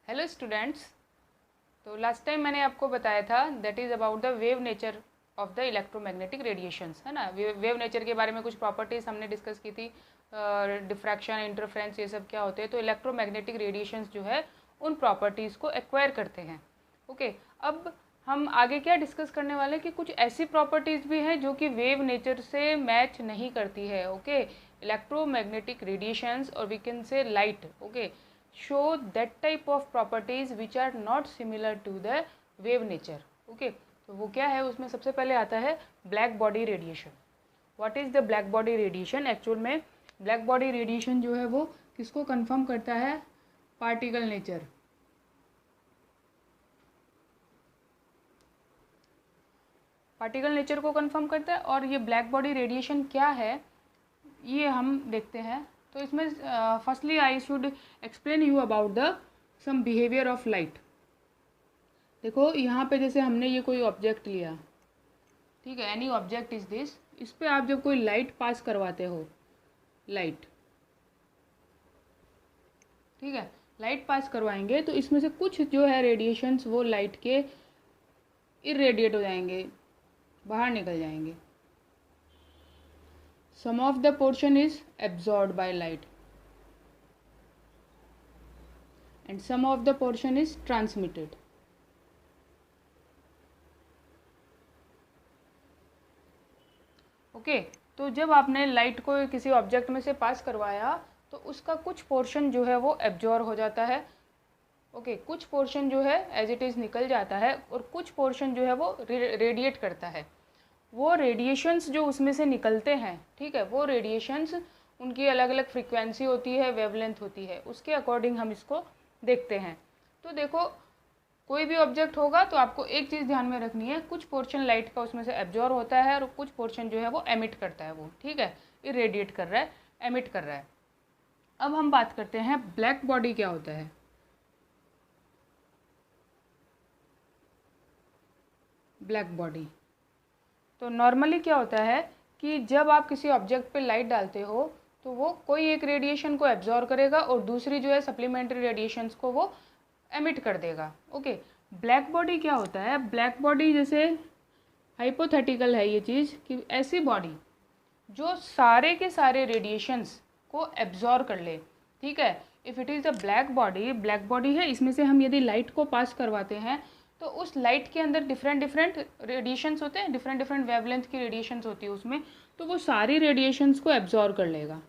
Hello students. तो last time मैंने आपको बताया था that is about the wave nature of the electromagnetic radiations, है ना। वेव नेचर के बारे में कुछ प्रॉपर्टीज़ हमने डिस्कस की थी, डिफ्रैक्शन, इंटरफ्रेंस, ये सब क्या होते हैं। तो इलेक्ट्रोमैग्नेटिक रेडिएशंस जो है उन प्रॉपर्टीज़ को एक्वायर करते हैं। ओके, अब हम आगे क्या डिस्कस करने वाले हैं कि कुछ ऐसी प्रॉपर्टीज़ भी हैं जो कि वेव नेचर से मैच नहीं करती है। ओके, इलेक्ट्रोमैग्नेटिक रेडिएशंस और we can say light, okay, show that type of properties which are not similar to the wave nature. Okay, तो वो क्या है, उसमें सबसे पहले आता है black body radiation. What is the black body radiation? Actual में ब्लैक बॉडी रेडिएशन जो है वो किसको कंफर्म करता है? Particle nature. पार्टिकल नेचर को कंफर्म करता है। और ये ब्लैक बॉडी रेडिएशन क्या है ये हम देखते हैं। तो इसमें firstly I should explain you about the some behaviour of light. देखो यहाँ पे जैसे हमने ये कोई ऑब्जेक्ट लिया, ठीक है, एनी ऑब्जेक्ट इज दिस। इस पे आप जब कोई लाइट पास करवाते हो, लाइट, ठीक है, लाइट पास करवाएंगे तो इसमें से कुछ जो है रेडिएशंस वो लाइट के इरेडिएट हो जाएंगे, बाहर निकल जाएंगे। Some of the portion is absorbed by light and some of the portion is transmitted. Okay, तो जब आपने लाइट को किसी ऑब्जेक्ट में से पास करवाया तो उसका कुछ पोर्शन जो है वो एब्जॉर्ब हो जाता है। ओके, कुछ पोर्शन जो है एज इट इज़ निकल जाता है और कुछ पोर्शन जो है वो रेडिएट करता है। वो रेडिएशंस जो उसमें से निकलते हैं, ठीक है, वो रेडिएशंस उनकी अलग अलग फ्रीक्वेंसी होती है, वेवलेंथ होती है, उसके अकॉर्डिंग हम इसको देखते हैं। तो देखो, कोई भी ऑब्जेक्ट होगा तो आपको एक चीज़ ध्यान में रखनी है, कुछ पोर्शन लाइट का उसमें से एब्जॉर्ब होता है और कुछ पोर्शन जो है वो एमिट करता है, वो, ठीक है, इरेडिएट कर रहा है, एमिट कर रहा है। अब हम बात करते हैं ब्लैक बॉडी क्या होता है। ब्लैक बॉडी तो नॉर्मली क्या होता है कि जब आप किसी ऑब्जेक्ट पे लाइट डालते हो तो वो कोई एक रेडिएशन को एब्जॉर्ब करेगा और दूसरी जो है सप्लीमेंट्री रेडिएशंस को वो एमिट कर देगा। ओके, ब्लैक बॉडी क्या होता है? ब्लैक बॉडी जैसे हाइपोथेटिकल है ये चीज़ कि ऐसी बॉडी जो सारे के सारे रेडिएशंस को एब्जॉर्ब कर ले, ठीक है। If it is a black body है, इसमें से हम यदि लाइट को पास करवाते हैं तो उस लाइट के अंदर डिफरेंट डिफरेंट रेडिएशंस होते हैं, डिफरेंट डिफरेंट वेवलेंथ की रेडिएशंस होती है उसमें, तो वो सारी रेडिएशंस को एब्जॉर्ब कर लेगा।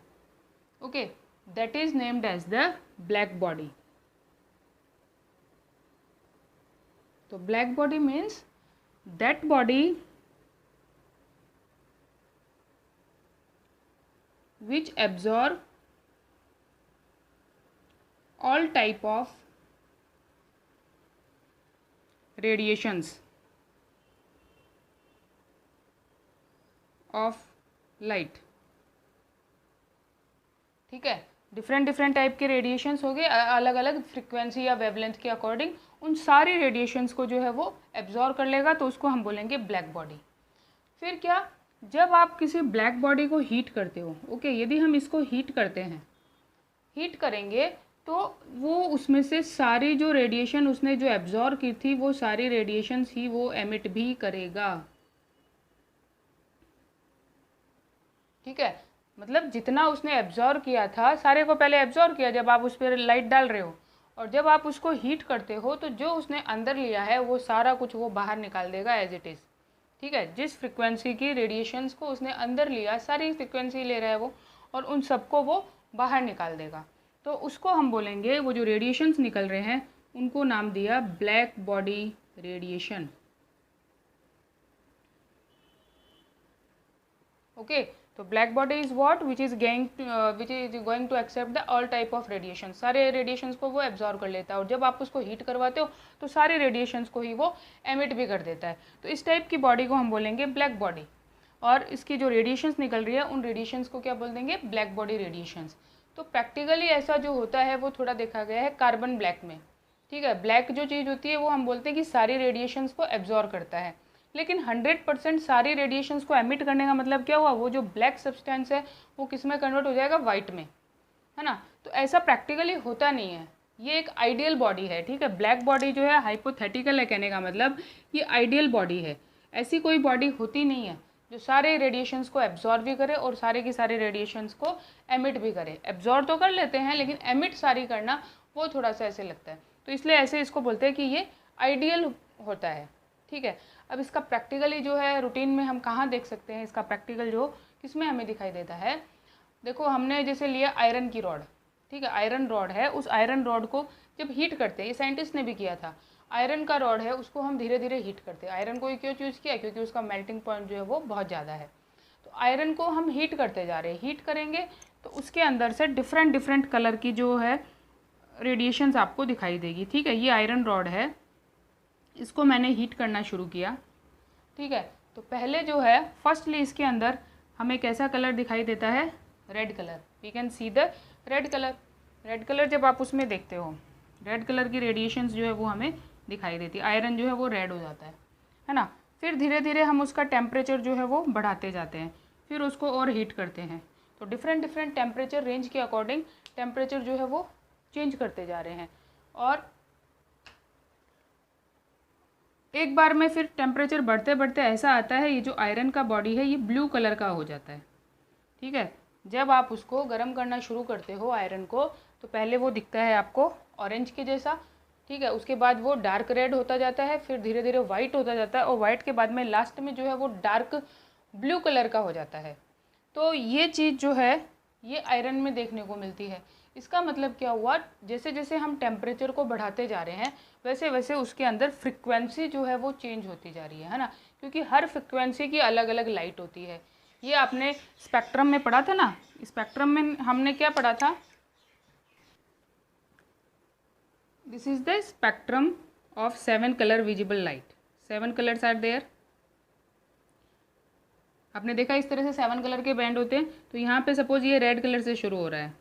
Okay, that is named as the black body. तो black body means that body which absorb all type of radiations of light, ठीक है। डिफरेंट डिफरेंट टाइप के रेडिएशंस हो गए, अलग अलग फ्रीक्वेंसी या वेवलेंथ के अकॉर्डिंग उन सारी रेडिएशंस को जो है वो एब्जॉर्ब कर लेगा, तो उसको हम बोलेंगे ब्लैक बॉडी। फिर क्या, जब आप किसी ब्लैक बॉडी को हीट करते हो, ओके, यदि हम इसको हीट करते हैं, हीट करेंगे तो वो उसमें से सारी जो रेडिएशन उसने जो एब्जॉर्ब की थी वो सारी रेडिएशंस ही वो एमिट भी करेगा, ठीक है। मतलब जितना उसने एब्जॉर्ब किया था सारे को पहले एब्जॉर्ब किया जब आप उस पर लाइट डाल रहे हो, और जब आप उसको हीट करते हो तो जो उसने अंदर लिया है वो सारा कुछ वो बाहर निकाल देगा एज इट इज़, ठीक है। जिस फ्रिक्वेंसी की रेडिएशंस को उसने अंदर लिया, सारी फ्रिक्वेंसी ले रहा है वो, और उन सबको वो बाहर निकाल देगा। तो उसको हम बोलेंगे, वो जो रेडिएशंस निकल रहे हैं उनको नाम दिया ब्लैक बॉडी रेडिएशन। ओके, तो black body is what which is going to accept the all type of radiation, सारे रेडिएशंस को वो एब्जॉर्ब कर लेता है, और जब आप उसको हीट करवाते हो तो सारे रेडिएशंस को ही वो एमिट भी कर देता है। तो इस टाइप की बॉडी को हम बोलेंगे ब्लैक बॉडी, और इसकी जो रेडिएशंस निकल रही है उन रेडिएशंस को क्या बोल देंगे? Black body radiations. तो प्रैक्टिकली ऐसा जो होता है वो थोड़ा देखा गया है कार्बन ब्लैक में, ठीक है। ब्लैक जो चीज़ होती है वो हम बोलते हैं कि सारी रेडिएशंस को एब्जॉर्ब करता है, लेकिन 100% सारी रेडिएशंस को एमिट करने का मतलब क्या हुआ? वो जो ब्लैक सब्सटेंस है वो किस में कन्वर्ट हो जाएगा? वाइट में, है ना। तो ऐसा प्रैक्टिकली होता नहीं है, ये एक आइडियल बॉडी है, ठीक है। ब्लैक बॉडी जो है हाइपोथेटिकल है, कहने का मतलब ये आइडियल बॉडी है। ऐसी कोई बॉडी होती नहीं है जो सारे रेडिएशंस को एब्जॉर्ब भी करे और सारे की सारे रेडिएशंस को एमिट भी करे। एब्जॉर्ब तो कर लेते हैं लेकिन एमिट सारी करना वो थोड़ा सा ऐसे लगता है, तो इसलिए ऐसे इसको बोलते हैं कि ये आइडियल होता है, ठीक है। अब इसका प्रैक्टिकली जो है रूटीन में हम कहाँ देख सकते हैं, इसका प्रैक्टिकल जो किसमें हमें दिखाई देता है। देखो हमने जैसे लिया आयरन की रॉड, ठीक है, आयरन रॉड है, उस आयरन रॉड को जब हीट करते हैं, ये साइंटिस्ट ने भी किया था, आयरन का रॉड है उसको हम धीरे धीरे हीट करते हैं। आयरन को क्यों चूज़ किया, क्योंकि उसका मेल्टिंग पॉइंट जो है वो बहुत ज़्यादा है। तो आयरन को हम हीट करते जा रहे हैं, हीट करेंगे तो उसके अंदर से डिफरेंट डिफरेंट कलर की जो है रेडिएशंस आपको दिखाई देगी, ठीक है। ये आयरन रॉड है, इसको मैंने हीट करना शुरू किया, ठीक है। तो पहले जो है फर्स्टली इसके अंदर हमें कैसा कलर दिखाई देता है, red colour. We can see the red colour. Red colour जब आप उसमें देखते हो, रेड कलर की रेडिएशंस जो है वो हमें दिखाई देती है, आयरन जो है वो रेड हो जाता है ना। फिर धीरे धीरे हम उसका टेम्परेचर जो है वो बढ़ाते जाते हैं, फिर उसको और हीट करते हैं। तो डिफरेंट डिफरेंट टेम्परेचर रेंज के अकॉर्डिंग टेम्परेचर जो है वो चेंज करते जा रहे हैं, और एक बार में फिर टेम्परेचर बढ़ते बढ़ते ऐसा आता है ये जो आयरन का बॉडी है ये ब्लू कलर का हो जाता है, ठीक है। जब आप उसको गर्म करना शुरू करते हो आयरन को, तो पहले वो दिखता है आपको ऑरेंज के जैसा, ठीक है। उसके बाद वो डार्क रेड होता जाता है, फिर धीरे धीरे वाइट होता जाता है, और वाइट के बाद में लास्ट में जो है वो डार्क ब्लू कलर का हो जाता है। तो ये चीज़ जो है ये आयरन में देखने को मिलती है। इसका मतलब क्या हुआ, जैसे जैसे हम टेम्परेचर को बढ़ाते जा रहे हैं वैसे वैसे उसके अंदर फ्रिक्वेंसी जो है वो चेंज होती जा रही है ना, क्योंकि हर फ्रिक्वेंसी की अलग अलग लाइट होती है। ये आपने स्पेक्ट्रम में पढ़ा था ना, स्पेक्ट्रम में हमने क्या पढ़ा था, this is the spectrum of 7 colour visible light. 7 colours are there. आपने देखा इस तरह से 7 कलर के बैंड होते हैं। तो यहाँ पे सपोज ये रेड कलर से शुरू हो रहा है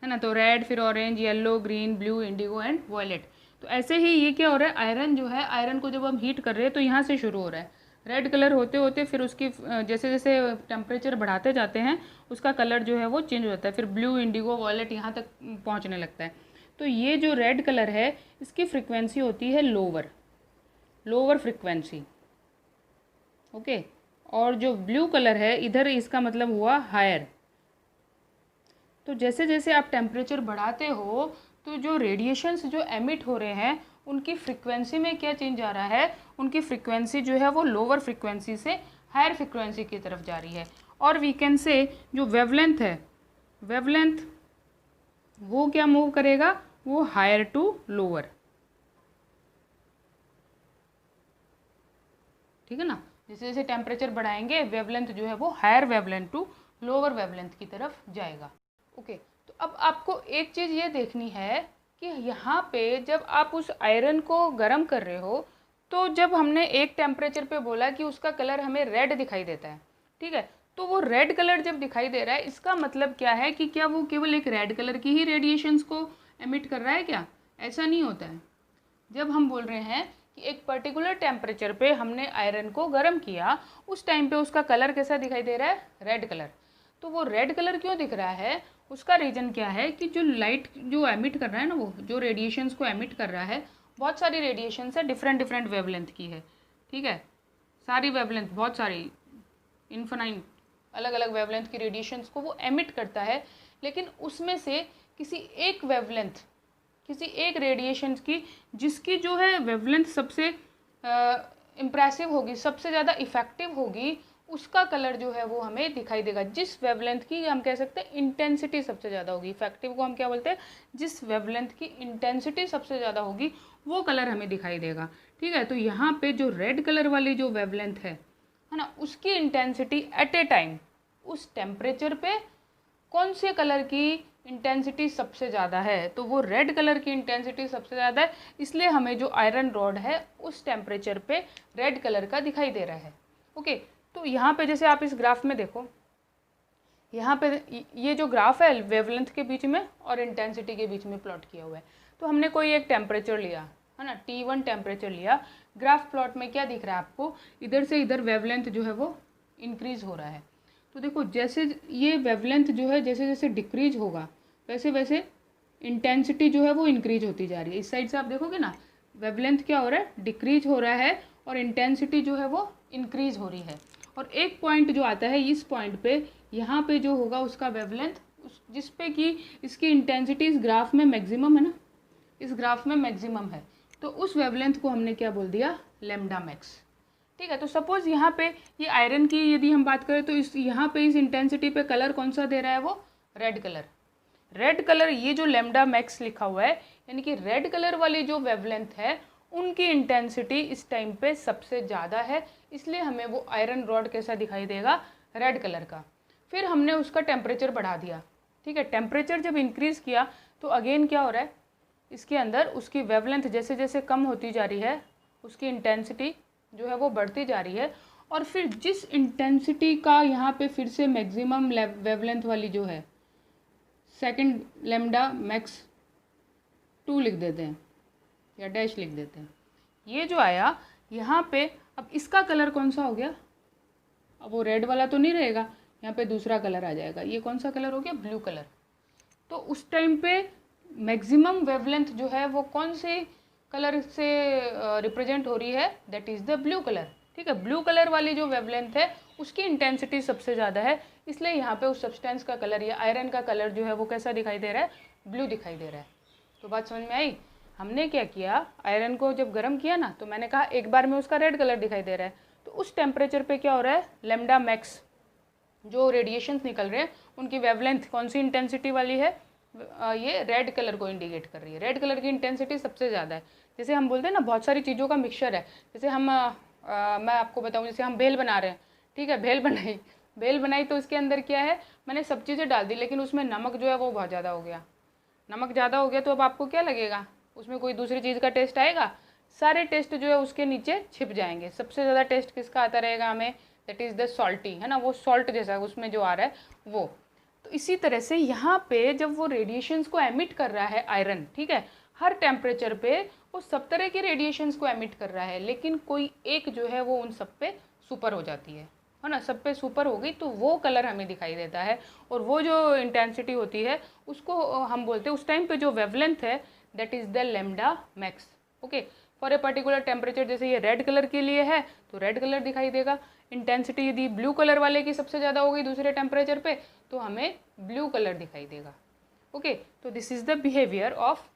ना, तो रेड, फिर orange, yellow, green, blue, indigo and violet. तो ऐसे ही ये क्या हो रहा है, आयरन जो है, आयरन को जब हम हीट कर रहे हैं तो यहाँ से शुरू हो रहा है रेड कलर होते होते, फिर उसकी जैसे जैसे टेम्परेचर बढ़ाते जाते हैं उसका कलर जो है वो चेंज होता है, फिर ब्लू, इंडिगो, वॉयलेट यहाँ तक पहुँचने लगता है। तो ये जो रेड कलर है इसकी फ्रिक्वेंसी होती है लोअर फ्रिक्वेंसी, ओके। और जो ब्लू कलर है इधर इसका मतलब हुआ हायर। तो जैसे जैसे आप टेम्परेचर बढ़ाते हो तो जो रेडिएशंस जो एमिट हो रहे हैं उनकी फ्रिक्वेंसी में क्या चेंज आ रहा है, उनकी फ्रिक्वेंसी जो है वो लोअर फ्रिक्वेंसी से हायर फ्रिक्वेंसी की तरफ जा रही है। और वी कैन से जो वेवलेंथ है, वेवलेंथ वो क्या मूव करेगा, वो हायर टू लोअर, ठीक है ना। जैसे जैसे टेम्परेचर बढ़ाएंगे वेवलेंथ जो है वो higher wavelength to lower wavelength की तरफ जाएगा, ओके। तो अब आपको एक चीज़ ये देखनी है कि यहाँ पे जब आप उस आयरन को गर्म कर रहे हो, तो जब हमने एक टेम्परेचर पे बोला कि उसका कलर हमें रेड दिखाई देता है, ठीक है। तो वो रेड कलर जब दिखाई दे रहा है इसका मतलब क्या है कि क्या वो केवल एक रेड कलर की ही रेडिएशंस को एमिट कर रहा है क्या, ऐसा नहीं होता है। जब हम बोल रहे हैं कि एक पर्टिकुलर टेम्परेचर पे हमने आयरन को गर्म किया, उस टाइम पे उसका कलर कैसा दिखाई दे रहा है, रेड कलर। तो वो रेड कलर क्यों दिख रहा है, उसका रीज़न क्या है कि जो लाइट जो एमिट कर रहा है ना, वो जो रेडिएशंस को एमिट कर रहा है, बहुत सारी रेडिएशंस है, डिफरेंट डिफरेंट वेवलेंथ की है, ठीक है। सारी वेवलेंथ, बहुत सारी इन्फिनाइट अलग अलग वेवलेंथ की रेडिएशंस को वो एमिट करता है, लेकिन उसमें से किसी एक वेवलेंथ, किसी एक रेडिएशन की जिसकी जो है वेवलेंथ सबसे इम्प्रेसिव होगी, सबसे ज़्यादा इफ़ेक्टिव होगी, उसका कलर जो है वो हमें दिखाई देगा। जिस वेवलेंथ की हम कह सकते हैं इंटेंसिटी सबसे ज़्यादा होगी, इफेक्टिव को हम क्या बोलते हैं, जिस वेवलेंथ की इंटेंसिटी सबसे ज़्यादा होगी वो कलर हमें दिखाई देगा, ठीक है। तो यहाँ पे जो रेड कलर वाली जो वेवलेंथ है ना, उसकी इंटेंसिटी एट ए टाइम उस टेम्परेचर पे कौन से कलर की इंटेंसिटी सबसे ज़्यादा है, तो वो रेड कलर की इंटेंसिटी सबसे ज़्यादा है, इसलिए हमें जो आयरन रॉड है उस टेम्परेचर पे रेड कलर का दिखाई दे रहा है, ओके। तो यहाँ पे जैसे आप इस ग्राफ में देखो, यहाँ पे ये जो ग्राफ है वेवलेंथ के बीच में और इंटेंसिटी के बीच में प्लॉट किया हुआ है। तो हमने कोई एक टेम्परेचर लिया है ना, T1 टेम्परेचर लिया, ग्राफ प्लॉट में क्या दिख रहा है आपको, इधर से इधर वेवलेंथ जो है वो इंक्रीज़ हो रहा है। तो देखो जैसे ये वेवलेंथ जो है जैसे जैसे डिक्रीज होगा वैसे वैसे इंटेंसिटी जो है वो इंक्रीज होती जा रही है। इस साइड से आप देखोगे ना, वेवलेंथ क्या हो रहा है, डिक्रीज हो रहा है और इंटेंसिटी जो है वो इंक्रीज हो रही है। और एक पॉइंट जो आता है इस पॉइंट पे, यहाँ पे जो होगा उसका वेवलेंथ, जिस पे कि इसकी इंटेंसिटी इस ग्राफ में मैक्सिमम है ना, इस ग्राफ में मैक्सिमम है, तो उस वेवलेंथ को हमने क्या बोल दिया, लैम्डा मैक्स। ठीक है, तो सपोज यहाँ पे ये आयरन की यदि हम बात करें तो इस यहाँ पे इस इंटेंसिटी पे कलर कौन सा दे रहा है, वो रेड कलर। रेड कलर, ये जो लैम्डा मैक्स लिखा हुआ है यानी कि रेड कलर वाली जो वेवलेंथ है उनकी इंटेंसिटी इस टाइम पे सबसे ज़्यादा है, इसलिए हमें वो आयरन रॉड कैसा दिखाई देगा, रेड कलर का। फिर हमने उसका टेम्परेचर बढ़ा दिया। ठीक है, टेम्परेचर जब इंक्रीज़ किया तो अगेन क्या हो रहा है, इसके अंदर उसकी वेवलेंथ जैसे जैसे कम होती जा रही है उसकी इंटेंसिटी जो है वो बढ़ती जा रही है। और फिर जिस इंटेंसिटी का यहाँ पे फिर से मैक्सिमम वेवलेंथ वाली जो है, सेकंड लैम्डा मैक्स 2 लिख देते हैं या डैश लिख देते हैं, ये जो आया यहाँ पे, अब इसका कलर कौन सा हो गया, अब वो रेड वाला तो नहीं रहेगा, यहाँ पे दूसरा कलर आ जाएगा, ये कौन सा कलर हो गया, ब्लू कलर। तो उस टाइम पे मैक्सिमम वेवलेंथ जो है वो कौन से कलर से रिप्रेजेंट हो रही है, that is the blue colour. ठीक है, ब्लू कलर वाली जो वेवलेंथ है उसकी इंटेंसिटी सबसे ज़्यादा है, इसलिए यहाँ पे उस सब्सटेंस का कलर या आयरन का कलर जो है वो कैसा दिखाई दे रहा है, ब्लू दिखाई दे रहा है। तो बात समझ में आई। हमने क्या किया, आयरन को जब गर्म किया ना तो मैंने कहा एक बार में उसका रेड कलर दिखाई दे रहा है, तो उस टेम्परेचर पे क्या हो रहा है, लैम्डा मैक्स जो रेडिएशंस निकल रहे हैं उनकी वेवलेंथ कौन सी इंटेंसिटी वाली है, ये रेड कलर को इंडिकेट कर रही है। रेड कलर की इंटेंसिटी सबसे ज़्यादा है। जैसे हम बोलते हैं ना बहुत सारी चीज़ों का मिक्सचर है, जैसे हम मैं आपको बताऊं, जैसे हम भेल बना रहे हैं, ठीक है, भेल बनाई तो उसके अंदर क्या है, मैंने सब चीज़ें डाल दी लेकिन उसमें नमक जो है वो बहुत ज़्यादा हो गया। नमक ज़्यादा हो गया तो अब आपको क्या लगेगा, उसमें कोई दूसरी चीज़ का टेस्ट आएगा, सारे टेस्ट जो है उसके नीचे छिप जाएंगे। सबसे ज़्यादा टेस्ट किसका आता रहेगा हमें, दैट इज़ द सॉल्टी, है ना, वो सॉल्ट जैसा उसमें जो आ रहा है वो। तो इसी तरह से यहाँ पे जब वो रेडिएशंस को एमिट कर रहा है आयरन, ठीक है, हर टेम्परेचर पे वो सब तरह के रेडिएशंस को एमिट कर रहा है, लेकिन कोई एक जो है वो उन सब पे सुपर हो जाती है ना, सब पे सुपर हो गई तो वो कलर हमें दिखाई देता है। और वो जो इंटेंसिटी होती है उसको हम बोलते हैं, उस टाइम पे जो वेवलेंथ है that is the lambda max. Okay, for a particular temperature, जैसे ये रेड कलर के लिए है तो रेड कलर दिखाई देगा। इंटेंसिटी यदि ब्लू कलर वाले की सबसे ज़्यादा हो गई दूसरे टेम्परेचर पे तो हमें ब्लू कलर दिखाई देगा। ओके, तो this is the behaviour of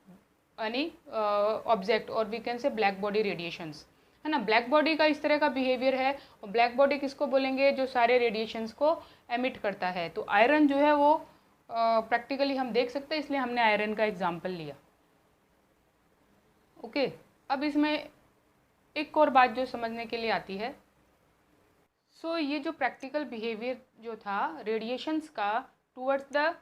any object और we can say black body radiations, है ना। ब्लैक बॉडी का इस तरह का बिहेवियर है। और ब्लैक बॉडी किसको बोलेंगे, जो सारे रेडिएशंस को एमिट करता है। तो आयरन जो है वो प्रैक्टिकली हम देख सकते हैं, इसलिए हमने आयरन का एग्जाम्पल लिया। ओके, अब इसमें एक और बात जो समझने के लिए आती है, ये जो प्रैक्टिकल बिहेवियर जो था रेडिएशंस का towards the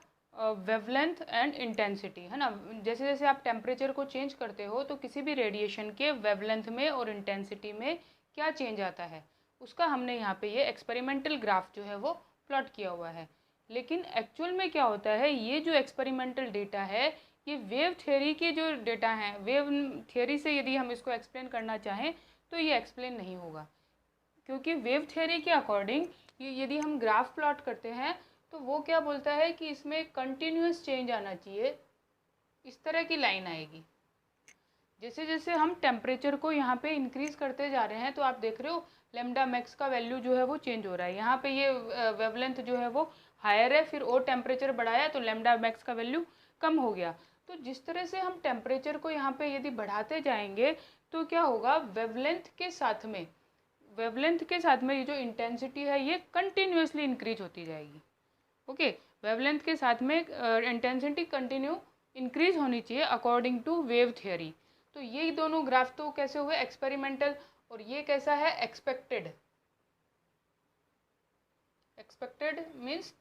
wavelength and intensity, है ना, जैसे जैसे आप टेम्परेचर को चेंज करते हो तो किसी भी रेडिएशन के वेवलेंथ में और इंटेंसिटी में क्या चेंज आता है उसका हमने यहाँ पे ये एक्सपेरिमेंटल ग्राफ जो है वो प्लॉट किया हुआ है। लेकिन एक्चुअल में क्या होता है, ये जो एक्सपेरिमेंटल डेटा है ये वेव थ्योरी के जो डेटा हैं, वेव थ्योरी से यदि हम इसको एक्सप्लेन करना चाहें तो ये एक्सप्लेन नहीं होगा, क्योंकि वेव थ्योरी के अकॉर्डिंग यदि हम ग्राफ प्लॉट करते हैं तो वो क्या बोलता है कि इसमें कंटिन्यूस चेंज आना चाहिए, इस तरह की लाइन आएगी। जैसे जैसे हम टेम्परेचर को यहाँ पे इंक्रीज़ करते जा रहे हैं तो आप देख रहे हो लैम्डा मैक्स का वैल्यू जो है वो चेंज हो रहा है। यहाँ पे ये वेवलेंथ जो है वो हायर है, फिर और टेम्परेचर बढ़ाया तो लैम्डा मैक्स का वैल्यू कम हो गया। तो जिस तरह से हम टेम्परेचर को यहाँ पे यदि बढ़ाते जाएंगे तो क्या होगा, वेवलेंथ के साथ में ये जो इंटेंसिटी है ये कंटिन्यूसली इंक्रीज होती जाएगी। ओके, वेवलेंथ के साथ में इंटेंसिटी कंटिन्यू इंक्रीज होनी चाहिए अकॉर्डिंग टू वेव थ्योरी। तो ये दोनों ग्राफ तो कैसे हुए, एक्सपेरिमेंटल, और ये कैसा है, expected. Expected means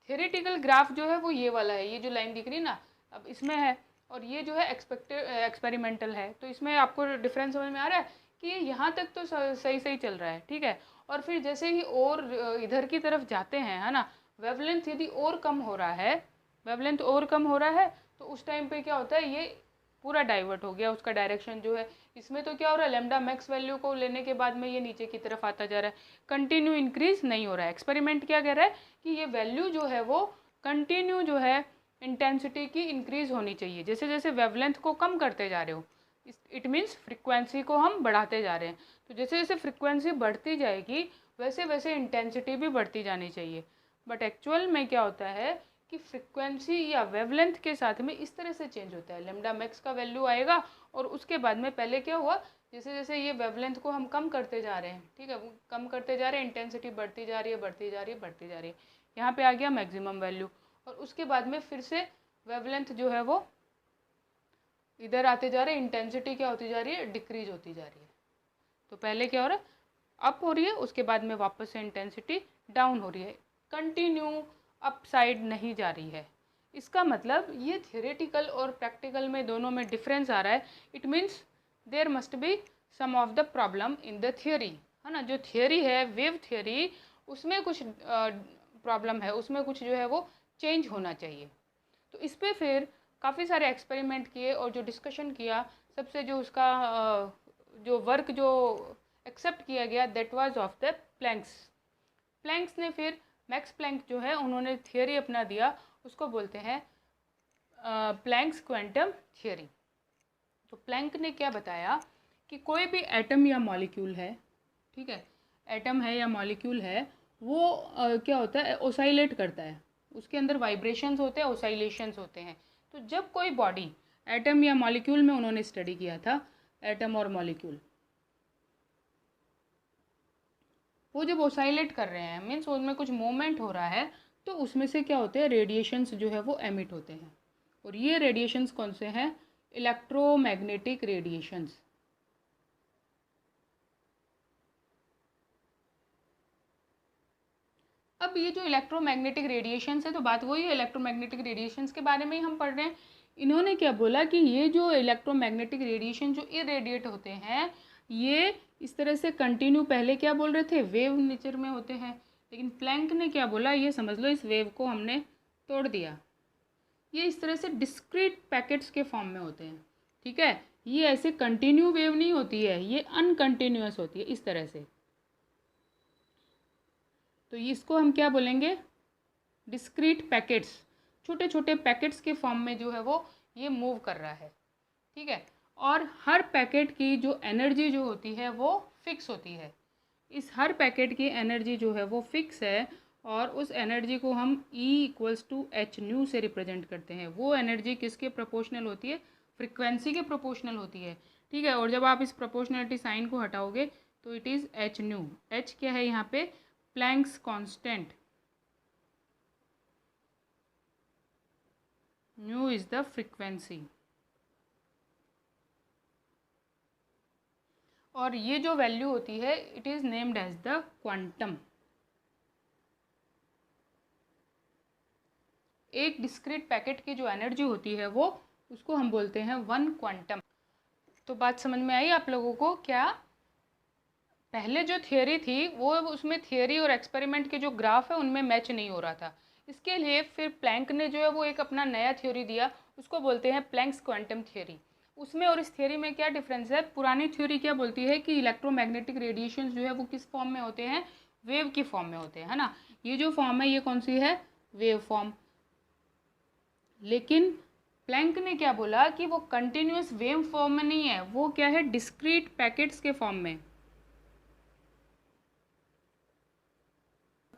theoretical graph जो है वो ये वाला है, ये जो लाइन दिख रही है ना अब इसमें है, और ये जो है एक्सपेरिमेंटल है। तो इसमें आपको डिफरेंस समझ में आ रहा है कि यहाँ तक तो सही सही चल रहा है, ठीक है। और फिर जैसे ही और इधर की तरफ जाते हैं, है ना, वेवलेंथ यदि और कम हो रहा है, तो उस टाइम पे क्या होता है, ये पूरा डाइवर्ट हो गया, उसका डायरेक्शन जो है। इसमें तो क्या हो रहा है, लैम्डा मैक्स वैल्यू को लेने के बाद में ये नीचे की तरफ आता जा रहा है, कंटिन्यू इंक्रीज नहीं हो रहा है। एक्सपेरिमेंट क्या कह रहा है कि ये वैल्यू जो है वो कंटिन्यू जो है इंटेंसिटी की इंक्रीज होनी चाहिए। जैसे जैसे वेवलेंथ को कम करते जा रहे हो, इट मीन्स फ्रिक्वेंसी को हम बढ़ाते जा रहे हैं। तो जैसे जैसे फ्रिक्वेंसी बढ़ती जाएगी वैसे वैसे इंटेंसिटी भी बढ़ती जानी चाहिए। बट एक्चुअल में क्या होता है कि फ्रिक्वेंसी या वेवलेंथ के साथ में इस तरह से चेंज होता है। लैम्डा मैक्स का वैल्यू आएगा और उसके बाद में पहले क्या हुआ, जैसे जैसे ये वेवलेंथ को हम कम करते जा रहे हैं, ठीक है, कम करते जा रहे हैं, इंटेंसिटी बढ़ती जा रही है, बढ़ती जा रही है, बढ़ती जा रही है, यहाँ पे आ गया मैक्सिमम वैल्यू। और उसके बाद में फिर से वेवलेंथ जो है वो इधर आते जा रहे हैं, इंटेंसिटी क्या होती जा रही है, डिक्रीज होती जा रही है। तो पहले क्या हो रहा है, अप हो रही है, उसके बाद में वापस से इंटेंसिटी डाउन हो रही है, कंटिन्यू अप साइड नहीं जा रही है। इसका मतलब ये थियोरेटिकल और प्रैक्टिकल में दोनों में डिफरेंस आ रहा है। It means there must be some of the problem in the theory, है ना। जो थियोरी है वेव थियोरी, उसमें कुछ प्रॉब्लम है, उसमें कुछ जो है वो चेंज होना चाहिए। तो इस पर फिर काफ़ी सारे एक्सपेरिमेंट किए और जो डिस्कशन किया, सबसे जो उसका जो वर्क जो एक्सेप्ट किया गया that was of the Planck's. Planck's ने फिर मैक्स प्लैंक जो है उन्होंने थियोरी अपना दिया, उसको बोलते हैं प्लैंक्स क्वांटम थियोरी। तो प्लैंक ने क्या बताया कि कोई भी एटम या मॉलिक्यूल है, ठीक है, एटम है या मॉलिक्यूल है, वो क्या होता है, ओसाइलेट करता है, उसके अंदर वाइब्रेशंस होते हैं, ओसाइलेशंस होते हैं। तो जब कोई बॉडी एटम या मॉलिक्यूल में उन्होंने स्टडी किया था, एटम और मॉलिक्यूल वो जब ओसाइलेट कर रहे हैं, मीन्स उनमें कुछ मूवमेंट हो रहा है, तो उसमें से क्या होते हैं, रेडिएशंस जो है वो एमिट होते हैं। और ये रेडिएशंस कौन से हैं, इलेक्ट्रोमैग्नेटिक रेडिएशंस। अब ये जो इलेक्ट्रोमैग्नेटिक रेडिएशंस है, तो बात वही है, इलेक्ट्रोमैग्नेटिक रेडिएशंस के बारे में ही हम पढ़ रहे हैं। इन्होंने क्या बोला कि ये जो इलेक्ट्रोमैग्नेटिक रेडिएशन जो इरेडिएट होते हैं, ये इस तरह से कंटिन्यू, पहले क्या बोल रहे थे, वेव नेचर में होते हैं, लेकिन प्लैंक ने क्या बोला, ये समझ लो इस वेव को हमने तोड़ दिया, ये इस तरह से डिस्क्रीट पैकेट्स के फॉर्म में होते हैं, ठीक है। ये ऐसे कंटिन्यू वेव नहीं होती है, ये अनकंटिन्यूअस होती है इस तरह से। तो इसको हम क्या बोलेंगे, डिस्क्रीट पैकेट्स, छोटे छोटे पैकेट्स के फॉर्म में जो है वो ये मूव कर रहा है, ठीक है। और हर पैकेट की जो एनर्जी जो होती है वो फिक्स होती है। इस हर पैकेट की एनर्जी जो है वो फिक्स है, और उस एनर्जी को हम E=h से रिप्रेजेंट करते हैं। वो एनर्जी किसके प्रोपोर्शनल होती है, फ्रिक्वेंसी के प्रोपोर्शनल होती है, ठीक है। और जब आप इस प्रोपोर्शनलिटी साइन को हटाओगे तो इट इज़ h। h क्या है यहाँ पे, Planck's constant, nu is the frequency. और ये जो वैल्यू होती है it is named as the quantum. एक डिस्क्रीट पैकेट की जो एनर्जी होती है वो, उसको हम बोलते हैं 1 क्वांटम। तो बात समझ में आई आप लोगों को क्या, पहले जो थियोरी थी वो, उसमें थियोरी और एक्सपेरिमेंट के जो ग्राफ है उनमें मैच नहीं हो रहा था। इसके लिए फिर प्लैंक ने जो है वो एक अपना नया थ्योरी दिया, उसको बोलते हैं प्लैंक्स क्वांटम थ्योरी। उसमें और इस थ्योरी में क्या डिफरेंस है, पुरानी थ्योरी क्या बोलती है कि इलेक्ट्रोमैग्नेटिक रेडिएशन जो है वो किस फॉर्म में होते हैं, वेव की फॉर्म में होते हैं, है ना। ये जो फॉर्म है ये कौन सी है, वेव फॉर्म। लेकिन प्लैंक ने क्या बोला कि वो कंटिन्यूस वेव फॉर्म में नहीं है, वो क्या है, डिस्क्रीट पैकेट्स के फॉर्म में।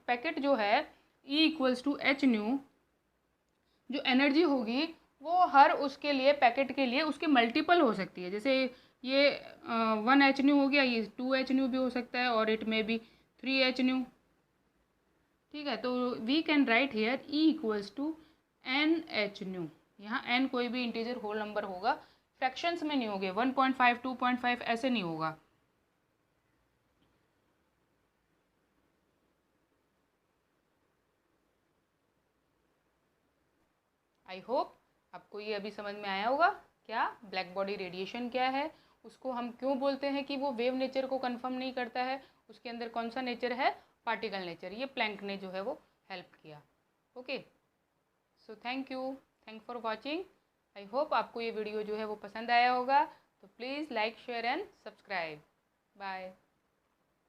पैकेट जो है E=h न्यू, जो एनर्जी होगी वो हर उसके लिए, पैकेट के लिए उसके मल्टीपल हो सकती है। जैसे ये 1h न्यू हो गया, ये 2h न्यू भी हो सकता है, और इट में भी 3h न्यू, ठीक है। तो we can write here E=n h nu. यहाँ n कोई भी इंटीजर होल नंबर होगा, फ्रैक्शंस में नहीं होगे, 1.5 2.5 ऐसे नहीं होगा। आई होप आपको ये अभी समझ में आया होगा, क्या ब्लैक बॉडी रेडिएशन क्या है, उसको हम क्यों बोलते हैं कि वो वेव नेचर को कंफर्म नहीं करता है, उसके अंदर कौन सा नेचर है, पार्टिकल नेचर। ये प्लैंक ने जो है वो हेल्प किया। Okay, so thank you, thank for watching. I hope आपको ये वीडियो जो है वो पसंद आया होगा, तो please like share and subscribe. Bye.